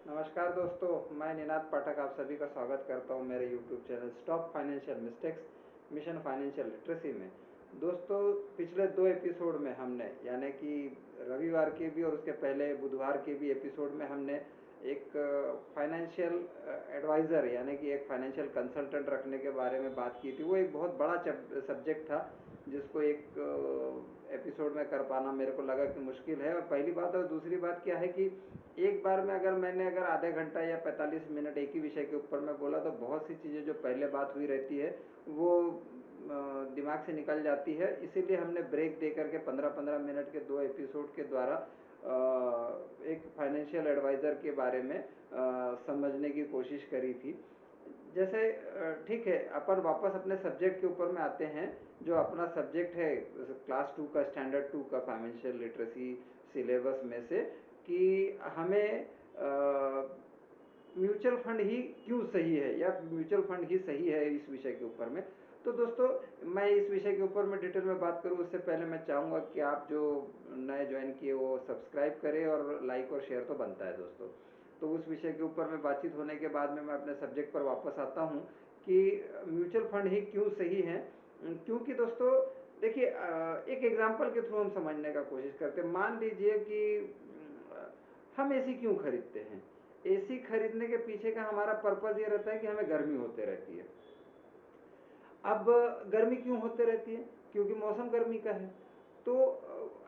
नमस्कार दोस्तों, मैं निनाद पाठक आप सभी का स्वागत करता हूं मेरे YouTube channel stop financial mistakes mission financial literacy में। दोस्तों, पिछले दो एपिसोड में हमने यानी कि रविवार के भी और उसके पहले बुधवार के भी एपिसोड में हमने एक फाइनेंशियल एडवाइज़र यानी कि एक फाइनेंशियल कंसल्टेंट रखने के बारे में बात की थी। वो एक बहुत बड़ा सब्जेक्ट था जिसको एक एपिसोड में कर पाना मेरे को लगा कि मुश्किल है। और पहली बात, और दूसरी बात क्या है कि एक बार में अगर आधे घंटा या 45 मिनट एक ही विषय के ऊपर मैं बोला तो बहुत सी चीज़ें जो पहले बात हुई रहती है वो दिमाग से निकल जाती है। इसीलिए हमने ब्रेक दे करके 15-15 मिनट के दो एपिसोड के द्वारा एक फाइनेंशियल एडवाइज़र के बारे में समझने की कोशिश करी थी। जैसे ठीक है, अपन वापस अपने सब्जेक्ट के ऊपर में आते हैं। जो अपना सब्जेक्ट है क्लास 2 का, स्टैंडर्ड 2 का फाइनेंशियल लिटरेसी सिलेबस में से, कि हमें म्यूचुअल फंड ही क्यों सही है या म्यूचुअल फंड ही सही है इस विषय के ऊपर में। तो दोस्तों, मैं इस विषय के ऊपर में डिटेल में बात करूं उससे पहले मैं चाहूँगा कि आप जो नए ज्वाइन किए वो सब्सक्राइब करें और लाइक और शेयर तो बनता है दोस्तों। तो उस विषय के ऊपर में बातचीत होने के बाद में मैं अपने सब्जेक्ट पर वापस आता हूँ कि म्यूचुअल फंड ही क्यों सही है। क्योंकि दोस्तों देखिए, एक एग्जांपल के थ्रू हम समझने का कोशिश करते हैं। मान लीजिए कि हम एसी क्यों खरीदते हैं। एसी खरीदने के पीछे का हमारा पर्पज़ ये रहता है कि हमें गर्मी होते रहती है। अब गर्मी क्यों होते रहती है? क्योंकि मौसम गर्मी का है। तो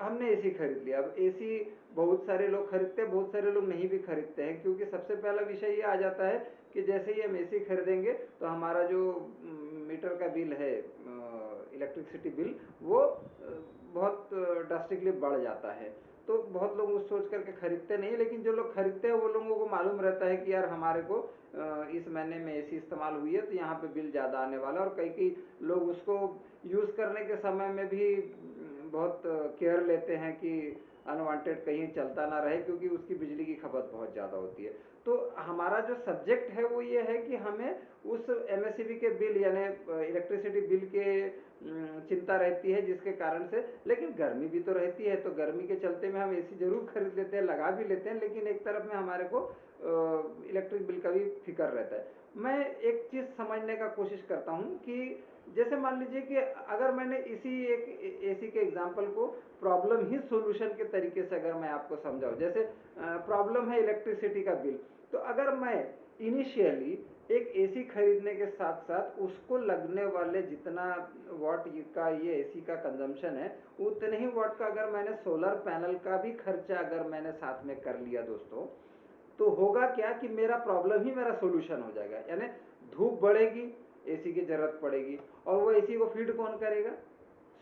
हमने एसी खरीद लिया। अब एसी बहुत सारे लोग खरीदते हैं, बहुत सारे लोग नहीं भी खरीदते हैं, क्योंकि सबसे पहला विषय ये आ जाता है कि जैसे ही हम एसी खरीदेंगे तो हमारा जो मीटर का बिल है, इलेक्ट्रिसिटी बिल, वो बहुत ड्रास्टिकली बढ़ जाता है। तो बहुत लोग उस सोच करके खरीदते नहीं, लेकिन जो लोग खरीदते हैं वो लोगों को मालूम रहता है कि यार हमारे को इस महीने में एसी इस्तेमाल हुई है तो यहाँ पे बिल ज़्यादा आने वाला है। और कई कई लोग उसको यूज़ करने के समय में भी बहुत केयर लेते हैं कि अनवांटेड कहीं चलता ना रहे, क्योंकि उसकी बिजली की खपत बहुत ज़्यादा होती है। तो हमारा जो सब्जेक्ट है वो ये है कि हमें उस एमएससीबी के बिल यानी इलेक्ट्रिसिटी बिल के चिंता रहती है, जिसके कारण से, लेकिन गर्मी भी तो रहती है। तो गर्मी के चलते में हम एसी जरूर खरीद लेते हैं, लगा भी लेते हैं, लेकिन एक तरफ में हमारे को इलेक्ट्रिक बिल का भी फिक्र रहता है। मैं एक चीज़ समझने का कोशिश करता हूँ कि जैसे मान लीजिए कि अगर मैंने इसी एक एसी के एग्जांपल को प्रॉब्लम ही सॉल्यूशन के तरीके से अगर मैं आपको समझाऊं, जैसे प्रॉब्लम है इलेक्ट्रिसिटी का बिल। तो अगर मैं इनिशियली एक एसी खरीदने के साथ साथ उसको लगने वाले जितना वाट का ये एसी का कंजम्पशन है, उतने ही वाट का अगर मैंने सोलर पैनल का भी खर्चा अगर मैंने साथ में कर लिया दोस्तों, तो होगा क्या कि मेरा प्रॉब्लम ही मेरा सोल्यूशन हो जाएगा। यानी धूप बढ़ेगी, एसी की जरूरत पड़ेगी, और वो एसी को फीड कौन करेगा?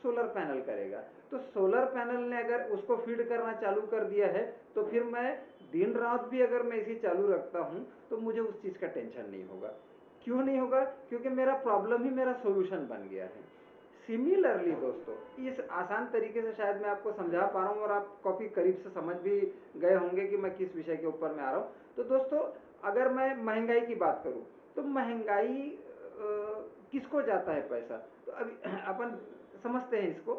सोलर पैनल करेगा। तो सोलर पैनल ने अगर उसको फीड करना चालू कर दिया है, तो फिर मैं दिन रात भी अगर मैं एसी चालू रखता हूं तो मुझे उस चीज़ का टेंशन नहीं होगा। क्यों नहीं होगा? क्योंकि मेरा प्रॉब्लम ही मेरा सोल्यूशन बन गया है। सिमिलरली दोस्तों, इस आसान तरीके से शायद मैं आपको समझा पा रहा हूँ और आप काफ़ी करीब से समझ भी गए होंगे कि मैं किस विषय के ऊपर में आ रहा हूँ। तो दोस्तों, अगर मैं महंगाई की बात करूँ तो महंगाई किसको जाता है पैसा? तो अभी अपन समझते हैं इसको।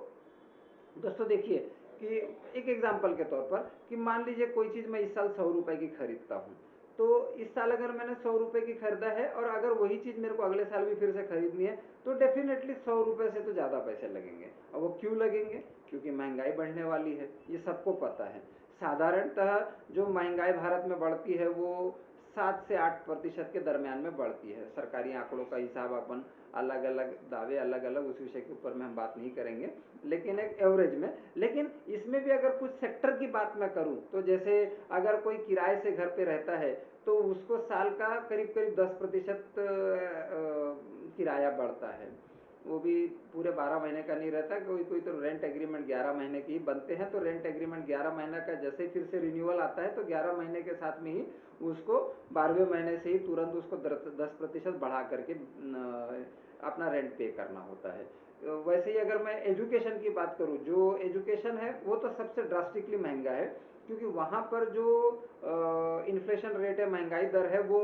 दोस्तों देखिए कि एक एग्जांपल के तौर पर कि मान लीजिए कोई चीज़ मैं इस साल 100 रुपए की खरीदता हूँ। तो इस साल अगर मैंने 100 रुपए की खरीदा है और अगर वही चीज़ मेरे को अगले साल भी फिर से खरीदनी है, तो डेफिनेटली 100 रुपए से तो ज़्यादा पैसे लगेंगे। और वो क्यों लगेंगे? क्योंकि महंगाई बढ़ने वाली है, ये सबको पता है। साधारणतः जो महंगाई भारत में बढ़ती है वो 7 से 8% के दरमियान में बढ़ती है। सरकारी आंकड़ों का हिसाब अपन अलग अलग दावे अलग अलग, उस विषय के ऊपर में हम बात नहीं करेंगे, लेकिन एक एवरेज में। लेकिन इसमें भी अगर कुछ सेक्टर की बात मैं करूं, तो जैसे अगर कोई किराए से घर पे रहता है तो उसको साल का करीब करीब 10% किराया बढ़ता है। वो भी पूरे 12 महीने का नहीं रहता, कोई कोई तो रेंट एग्रीमेंट 11 महीने के ही बनते हैं। तो रेंट एग्रीमेंट 11 महीने का जैसे फिर से रिन्यूअल आता है तो 11 महीने के साथ में ही उसको 12वें महीने से ही तुरंत उसको 10% बढ़ा करके अपना रेंट पे करना होता है। वैसे ही अगर मैं एजुकेशन की बात करूँ, जो एजुकेशन है वो तो सबसे ड्रास्टिकली महंगा है, क्योंकि वहाँ पर जो इन्फ्लेशन रेट है, महंगाई दर है, वो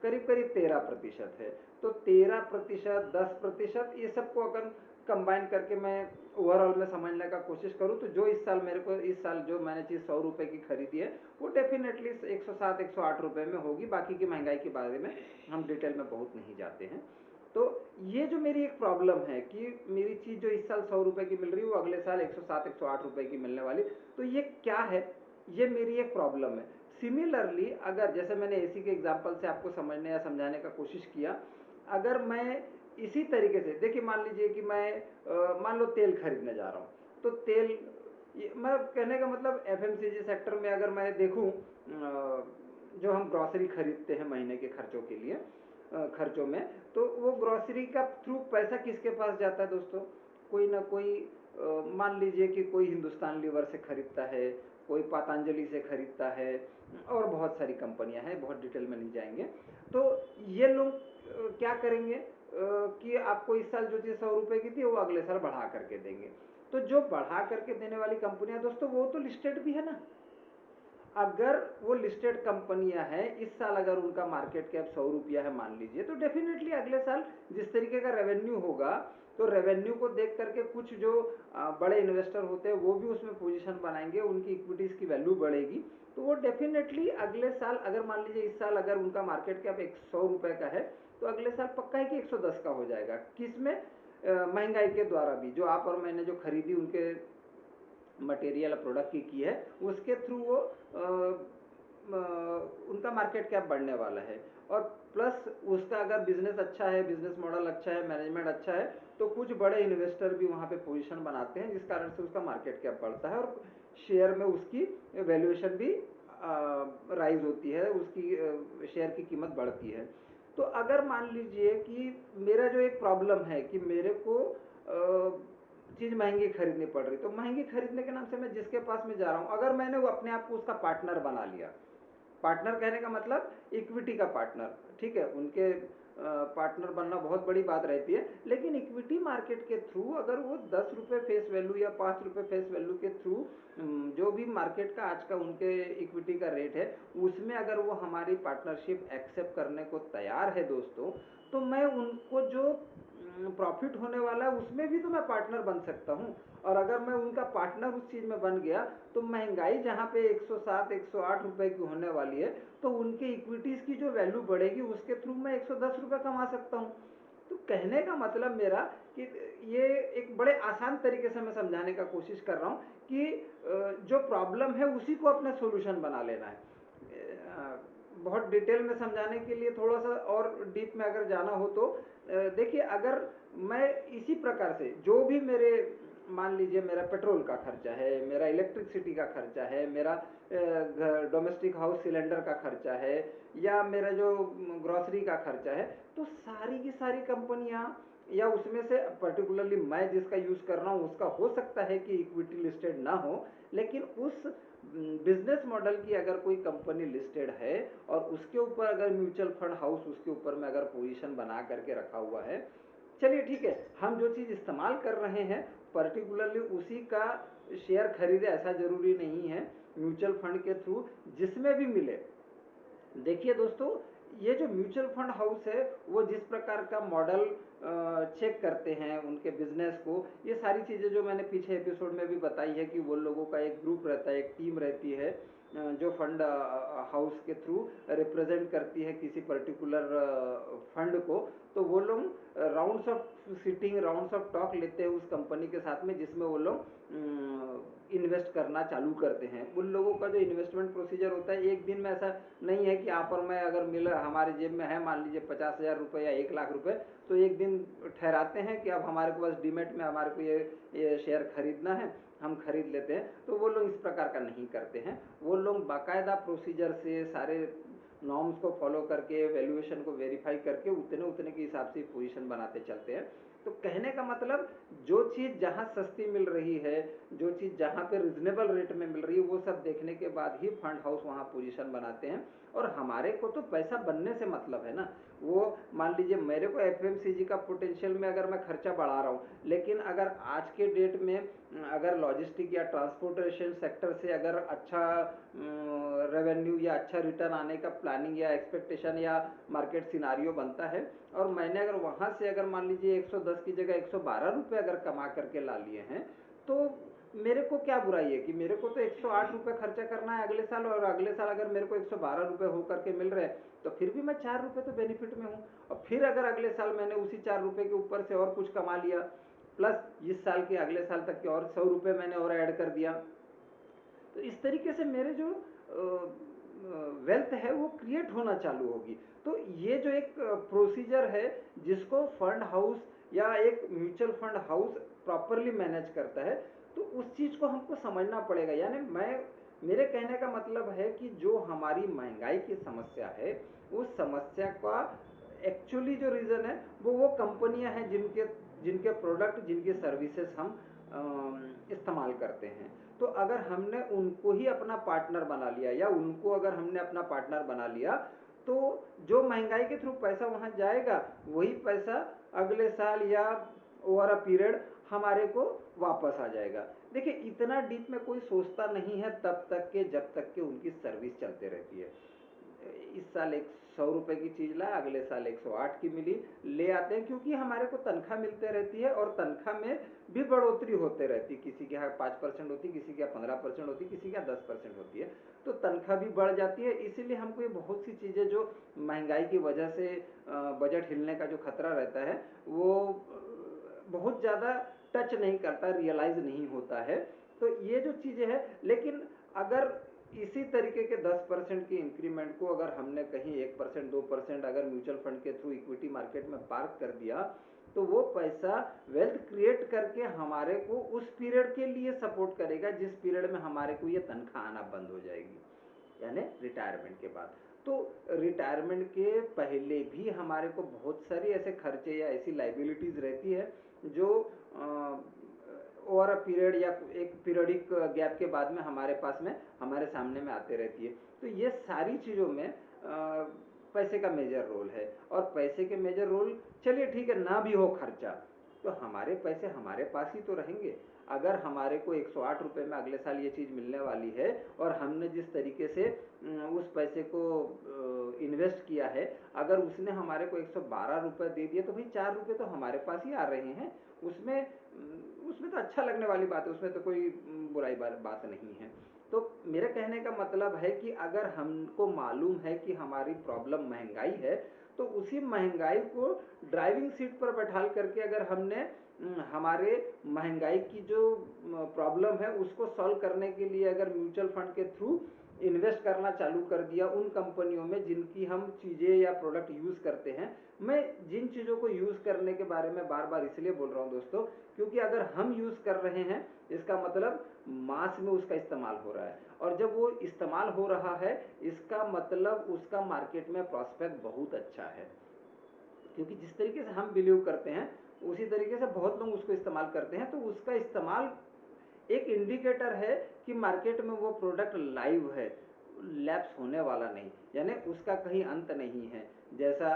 करीब करीब 13% है। तो 13%, 10%, ये सबको अगर कंबाइन करके मैं ओवरऑल में समझने का कोशिश करूँ तो जो इस साल जो मैंने चीज़ 100 रुपये की खरीदी है वो डेफिनेटली 107 108 रुपये में होगी। बाकी की महंगाई के बारे में हम डिटेल में बहुत नहीं जाते हैं। तो ये जो मेरी एक प्रॉब्लम है कि मेरी चीज़ जो इस साल 100 रुपये की मिल रही है वो अगले साल 107 108 रुपये की मिलने वाली, तो ये क्या है, ये मेरी एक प्रॉब्लम है। सिमिलरली अगर जैसे मैंने एसी के एग्जांपल से आपको समझने या समझाने का कोशिश किया, अगर मैं इसी तरीके से देखिए, मान लीजिए कि मैं मान लो तेल खरीदने जा रहा हूँ, तो तेल मतलब कहने का मतलब एफएमसीजी सेक्टर में अगर मैं देखूँ, जो हम ग्रॉसरी खरीदते हैं महीने के खर्चों के लिए, खर्चों में, तो वो ग्रॉसरी का थ्रू पैसा किसके पास जाता है दोस्तों? कोई ना कोई, मान लीजिए कि कोई हिंदुस्तान लीवर से खरीदता है, कोई पतंजलि से खरीदता है, और बहुत सारी कंपनियां हैं, बहुत डिटेल में नहीं जाएंगे। तो ये लोग क्या करेंगे कि आपको इस साल जो चीज़ 100 रुपये की थी वो अगले साल बढ़ा करके देंगे। तो जो बढ़ा करके देने वाली कंपनियां दोस्तों वो तो लिस्टेड भी है ना। अगर वो लिस्टेड कंपनियां हैं, इस साल अगर उनका मार्केट कैप 100 रुपया है मान लीजिए, तो डेफिनेटली अगले साल जिस तरीके का रेवेन्यू होगा, तो रेवेन्यू को देख करके कुछ जो बड़े इन्वेस्टर होते हैं वो भी उसमें पोजीशन बनाएंगे, उनकी इक्विटीज की वैल्यू बढ़ेगी। तो वो डेफिनेटली अगले साल, अगर मान लीजिए इस साल अगर उनका मार्केट कैप 100 रुपये का है, तो अगले साल पक्का है कि 110 का हो जाएगा। किसमें? महंगाई के द्वारा भी, जो आप और मैंने जो खरीदी उनके मटेरियल प्रोडक्ट की है, उसके थ्रू वो उनका मार्केट कैप बढ़ने वाला है। और प्लस उसका अगर बिजनेस अच्छा है, बिजनेस मॉडल अच्छा है, मैनेजमेंट अच्छा है, तो कुछ बड़े इन्वेस्टर भी वहाँ पे पोजीशन बनाते हैं, जिस कारण से उसका मार्केट कैप बढ़ता है और शेयर में उसकी वैल्यूएशन भी राइज होती है, उसकी शेयर की कीमत बढ़ती है। तो अगर मान लीजिए कि मेरा जो एक प्रॉब्लम है कि मेरे को चीज़ महंगी खरीदनी पड़ रही, तो महंगी खरीदने के नाम से मैं जिसके पास में जा रहा हूँ, अगर मैंने वो अपने आप को उसका पार्टनर बना लिया, पार्टनर कहने का मतलब इक्विटी का पार्टनर, ठीक है, उनके पार्टनर बनना बहुत बड़ी बात रहती है, लेकिन इक्विटी मार्केट के थ्रू अगर वो 10 रुपये फेस वैल्यू या 5 रुपये फेस वैल्यू के थ्रू जो भी मार्केट का आज का उनके इक्विटी का रेट है, उसमें अगर वो हमारी पार्टनरशिप एक्सेप्ट करने को तैयार है दोस्तों, तो मैं उनको जो प्रॉफिट होने वाला है उसमें भी तो मैं पार्टनर बन सकता हूँ। और अगर मैं उनका पार्टनर उस चीज़ में बन गया, तो महंगाई जहाँ पे 107 108 रुपये की होने वाली है, तो उनके इक्विटीज़ की जो वैल्यू बढ़ेगी उसके थ्रू मैं 110 रुपये कमा सकता हूँ। तो कहने का मतलब मेरा कि ये एक बड़े आसान तरीके से मैं समझाने का कोशिश कर रहा हूँ कि जो प्रॉब्लम है उसी को अपना सोल्यूशन बना लेना है। बहुत डिटेल में समझाने के लिए थोड़ा सा और डीप में अगर जाना हो तो देखिए, अगर मैं इसी प्रकार से जो भी मेरे, मान लीजिए मेरा पेट्रोल का खर्चा है, मेरा इलेक्ट्रिसिटी का खर्चा है, मेरा डोमेस्टिक हाउस सिलेंडर का खर्चा है, या मेरा जो ग्रॉसरी का खर्चा है, तो सारी की सारी कंपनियां, या उसमें से पर्टिकुलरली मैं जिसका यूज़ कर रहा हूँ उसका हो सकता है कि इक्विटी लिस्टेड ना हो, लेकिन उस बिजनेस मॉडल की अगर कोई कंपनी लिस्टेड है और उसके ऊपर अगर म्यूचुअल फंड हाउस उसके ऊपर में अगर पोजीशन बना करके रखा हुआ है, चलिए ठीक है, हम जो चीज़ इस्तेमाल कर रहे हैं पर्टिकुलरली उसी का शेयर खरीदे ऐसा ज़रूरी नहीं है, म्यूचुअल फंड के थ्रू जिसमें भी मिले। देखिए दोस्तों, ये जो म्यूचुअल फंड हाउस है वो जिस प्रकार का मॉडल चेक करते हैं उनके बिजनेस को, ये सारी चीज़ें जो मैंने पीछे एपिसोड में भी बताई है कि वो लोगों का एक ग्रुप रहता है, एक टीम रहती है, जो फंड हाउस के थ्रू रिप्रेजेंट करती है किसी पर्टिकुलर फंड को। तो वो लोग rounds of sitting, rounds of talk लेते हैं उस कंपनी के साथ में जिसमें वो लोग इन्वेस्ट करना चालू करते हैं। उन लोगों का जो इन्वेस्टमेंट प्रोसीजर होता है, एक दिन में ऐसा नहीं है कि आप और मैं अगर मिल हमारे जेब में है मान लीजिए 50,000 रुपये या 1 लाख रुपये, तो एक दिन ठहराते हैं कि अब हमारे को बस डीमेट में हमारे को ये शेयर खरीदना है, हम खरीद लेते हैं। तो वो लोग इस प्रकार का नहीं करते हैं, वो लोग बाकायदा प्रोसीजर से सारे नॉर्म्स को फॉलो करके, वैल्यूएशन को वेरीफाई करके उतने उतने के हिसाब से पोजीशन बनाते चलते हैं। तो कहने का मतलब, जो चीज़ जहाँ सस्ती मिल रही है, जो चीज़ जहाँ पे रिजनेबल रेट में मिल रही है, वो सब देखने के बाद ही फंड हाउस वहाँ पोजीशन बनाते हैं। और हमारे को तो पैसा बनने से मतलब है ना। वो मान लीजिए मेरे को एफएमसीजी का पोटेंशियल में अगर मैं खर्चा बढ़ा रहा हूँ, लेकिन अगर आज के डेट में अगर लॉजिस्टिक या ट्रांसपोर्टेशन सेक्टर से अगर अच्छा रेवेन्यू या अच्छा रिटर्न आने का प्लानिंग या एक्सपेक्टेशन या मार्केट सिनारियो बनता है, और मैंने अगर वहाँ से अगर मान लीजिए 110 की जगह 112 रुपये अगर कमा करके ला लिए हैं, तो मेरे को क्या बुराई है कि मेरे को तो 108 रुपये खर्चा करना है अगले साल, और अगले साल अगर मेरे को 112 रुपये होकर के मिल रहे हैं तो फिर भी मैं 4 रुपये तो बेनिफिट में हूँ। और फिर अगर अगले साल मैंने उसी 4 रुपये के ऊपर से और कुछ कमा लिया, प्लस इस साल के अगले साल तक के और 100 रुपये मैंने और ऐड कर दिया, तो इस तरीके से मेरे जो वेल्थ है वो क्रिएट होना चालू होगी। तो ये जो एक प्रोसीजर है जिसको फंड हाउस या एक mutual fund house properly manage करता है, तो उस चीज़ को हमको समझना पड़ेगा। यानी मेरे कहने का मतलब है कि जो हमारी महंगाई की समस्या है, उस समस्या का एक्चुअली जो रीज़न है वो कंपनियां हैं जिनके जिनके प्रोडक्ट जिनकी सर्विसेज हम इस्तेमाल करते हैं। तो अगर हमने उनको ही अपना पार्टनर बना लिया, या उनको अगर हमने अपना पार्टनर बना लिया, तो जो महंगाई के थ्रू पैसा वहाँ जाएगा वही पैसा अगले साल या ओवर अ पीरियड हमारे को वापस आ जाएगा। देखिए, इतना डीप में कोई सोचता नहीं है तब तक के जब तक के उनकी सर्विस चलते रहती है। इस साल 100 रुपए की चीज लाया, अगले साल 108 की मिली, ले आते हैं, क्योंकि हमारे को तनख्वाह मिलते रहती है और तनख्वाह में भी बढ़ोतरी होते रहती है। किसी के यहाँ 5% होती है, किसी के यहाँ 15% होती है, किसी के यहाँ 10% होती है, तो तनख्वाह भी बढ़ जाती है। इसीलिए हमको ये बहुत सी चीज़ें जो महंगाई की वजह से बजट हिलने का जो खतरा रहता है वो बहुत ज़्यादा टच नहीं करता, रियलाइज नहीं होता है। तो ये जो चीज़ें हैं, लेकिन अगर इसी तरीके के 10% की इंक्रीमेंट को अगर हमने कहीं 1% 2% अगर म्यूचुअल फंड के थ्रू इक्विटी मार्केट में पार्क कर दिया, तो वो पैसा वेल्थ क्रिएट करके हमारे को उस पीरियड के लिए सपोर्ट करेगा जिस पीरियड में हमारे को ये तनख्वाह आना बंद हो जाएगी, यानी रिटायरमेंट के बाद। तो रिटायरमेंट के पहले भी हमारे को बहुत सारी ऐसे खर्चे या ऐसी लाइबिलिटीज रहती है जो ओवर अ पीरियड या एक पीरियडिक गैप के बाद में हमारे पास में हमारे सामने में आते रहती है। तो ये सारी चीज़ों में पैसे का मेजर रोल है। और पैसे के मेजर रोल, चलिए ठीक है, ना भी हो खर्चा, तो हमारे पैसे हमारे पास ही तो रहेंगे। अगर हमारे को 108 रुपये में अगले साल ये चीज़ मिलने वाली है, और हमने जिस तरीके से उस पैसे को इन्वेस्ट किया है, अगर उसने हमारे को 112 रुपये दे दिया, तो भाई 4 रुपये तो हमारे पास ही आ रहे हैं। उसमें उसमें तो अच्छा लगने वाली बात है, उसमें तो कोई बुराई बात नहीं है। तो मेरे कहने का मतलब है कि अगर हमको मालूम है कि हमारी प्रॉब्लम महंगाई है, तो उसी महंगाई को ड्राइविंग सीट पर बैठाल करके अगर हमने हमारे महंगाई की जो प्रॉब्लम है उसको सॉल्व करने के लिए अगर म्यूचुअल फंड के थ्रू इन्वेस्ट करना चालू कर दिया उन कंपनियों में जिनकी हम चीज़ें या प्रोडक्ट यूज़ करते हैं। मैं जिन चीज़ों को यूज़ करने के बारे में बार बार इसलिए बोल रहा हूँ दोस्तों, क्योंकि अगर हम यूज़ कर रहे हैं, इसका मतलब मास में उसका इस्तेमाल हो रहा है, और जब वो इस्तेमाल हो रहा है इसका मतलब उसका मार्केट में प्रॉस्पेक्ट बहुत अच्छा है। क्योंकि जिस तरीके से हम बिलीव करते हैं उसी तरीके से बहुत लोग उसको इस्तेमाल करते हैं, तो उसका इस्तेमाल एक इंडिकेटर है कि मार्केट में वो प्रोडक्ट लाइव है, लैप्स होने वाला नहीं, यानी उसका कहीं अंत नहीं है। जैसा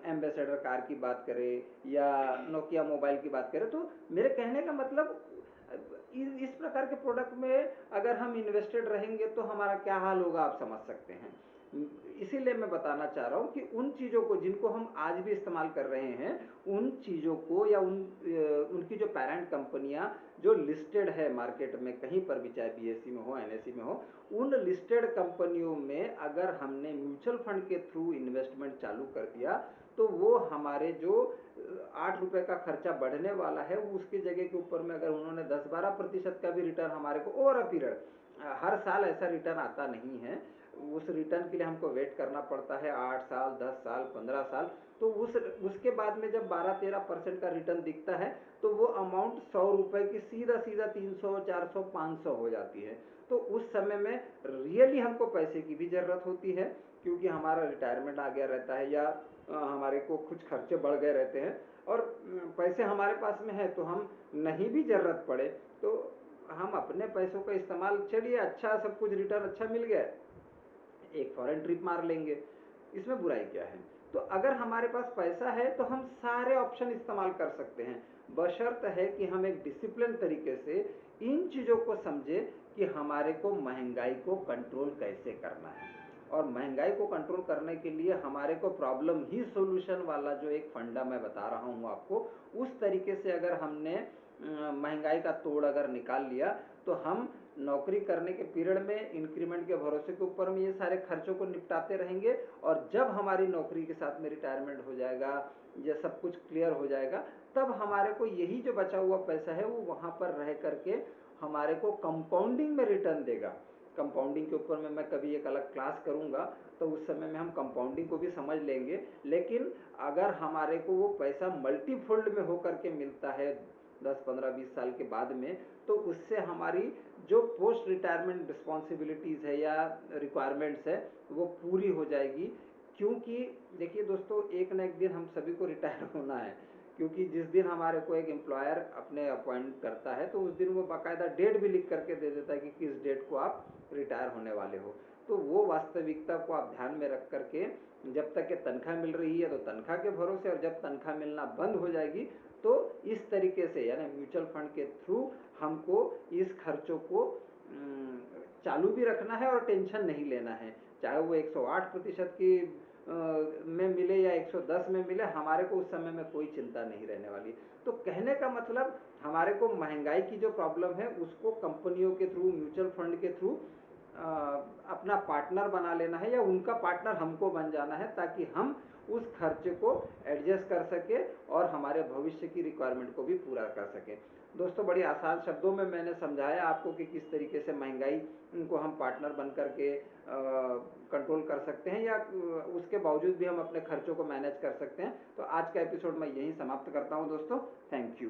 एम्बेसडर कार की बात करें या नोकिया मोबाइल की बात करें, तो मेरे कहने का मतलब इस प्रकार के प्रोडक्ट में अगर हम इन्वेस्टेड रहेंगे तो हमारा क्या हाल होगा आप समझ सकते हैं। इसीलिए मैं बताना चाह रहा हूँ कि उन चीज़ों को जिनको हम आज भी इस्तेमाल कर रहे हैं, उन चीज़ों को या उनकी जो पेरेंट कंपनियां जो लिस्टेड है मार्केट में कहीं पर भी, चाहे बीएससी में हो एनएससी में हो, उन लिस्टेड कंपनियों में अगर हमने म्यूचुअल फंड के थ्रू इन्वेस्टमेंट चालू कर दिया, तो वो हमारे जो 8 रुपये का खर्चा बढ़ने वाला है वो उसकी जगह के ऊपर में अगर उन्होंने 10-12% का भी रिटर्न हमारे को ओवर अ पीरियड, हर साल ऐसा रिटर्न आता नहीं है, उस रिटर्न के लिए हमको वेट करना पड़ता है 8 साल 10 साल 15 साल। तो उसके बाद में जब 12-13% का रिटर्न दिखता है, तो वो अमाउंट 100 रुपये की सीधा सीधा 300 400 500 हो जाती है। तो उस समय में रियली हमको पैसे की भी ज़रूरत होती है, क्योंकि हमारा रिटायरमेंट आ गया रहता है, या हमारे को कुछ खर्चे बढ़ गए रहते हैं, और पैसे हमारे पास में है तो हम नहीं भी ज़रूरत पड़े तो हम अपने पैसों का इस्तेमाल, चलिए अच्छा सब कुछ रिटर्न अच्छा मिल गया, एक फॉरेन ट्रिप मार लेंगे, इसमें बुराई क्या है। तो अगर हमारे पास पैसा है तो हम सारे ऑप्शन इस्तेमाल कर सकते हैं। बशर्त है कि हम एक डिसिप्लिन तरीके से इन चीज़ों को समझे कि हमारे को महंगाई को कंट्रोल कैसे करना है। और महंगाई को कंट्रोल करने के लिए हमारे को प्रॉब्लम ही सॉल्यूशन वाला जो एक फंडा मैं बता रहा हूँ आपको, उस तरीके से अगर हमने महंगाई का तोड़ अगर निकाल लिया, तो हम नौकरी करने के पीरियड में इंक्रीमेंट के भरोसे के ऊपर में ये सारे खर्चों को निपटाते रहेंगे, और जब हमारी नौकरी के साथ में रिटायरमेंट हो जाएगा, ये सब कुछ क्लियर हो जाएगा, तब हमारे को यही जो बचा हुआ पैसा है वो वहाँ पर रह करके हमारे को कंपाउंडिंग में रिटर्न देगा। कंपाउंडिंग के ऊपर में मैं कभी एक अलग क्लास करूँगा, तो उस समय में हम कंपाउंडिंग को भी समझ लेंगे। लेकिन अगर हमारे को वो पैसा मल्टीफोल्ड में होकर के मिलता है 10 15 20 साल के बाद में, तो उससे हमारी जो पोस्ट रिटायरमेंट रिस्पॉन्सिबिलिटीज़ है या रिक्वायरमेंट्स है वो पूरी हो जाएगी। क्योंकि देखिए दोस्तों, एक ना एक दिन हम सभी को रिटायर होना है। क्योंकि जिस दिन हमारे को एक एम्प्लॉयर अपने अपॉइंट करता है, तो उस दिन वो बाकायदा डेट भी लिख करके दे देता है कि किस डेट को आप रिटायर होने वाले हो। तो वो वास्तविकता को आप ध्यान में रख करके, जब तक ये तनख्वाह मिल रही है तो तनख्वाह के भरोसे, और जब तनख्वाह मिलना बंद हो जाएगी तो इस तरीके से यानी म्यूचुअल फंड के थ्रू हमको इस खर्चों को चालू भी रखना है और टेंशन नहीं लेना है। चाहे वो 108% की में मिले या 110 में मिले, हमारे को उस समय में कोई चिंता नहीं रहने वाली। तो कहने का मतलब, हमारे को महंगाई की जो प्रॉब्लम है उसको कंपनियों के थ्रू, म्यूचुअल फंड के थ्रू अपना पार्टनर बना लेना है, या उनका पार्टनर हमको बन जाना है, ताकि हम उस खर्चे को एडजस्ट कर सके और हमारे भविष्य की रिक्वायरमेंट को भी पूरा कर सकें। दोस्तों, बड़ी आसान शब्दों में मैंने समझाया आपको कि किस तरीके से महंगाई को हम पार्टनर बन करके कंट्रोल कर सकते हैं, या उसके बावजूद भी हम अपने खर्चों को मैनेज कर सकते हैं। तो आज का एपिसोड मैं यहीं समाप्त करता हूं दोस्तों। Thank you.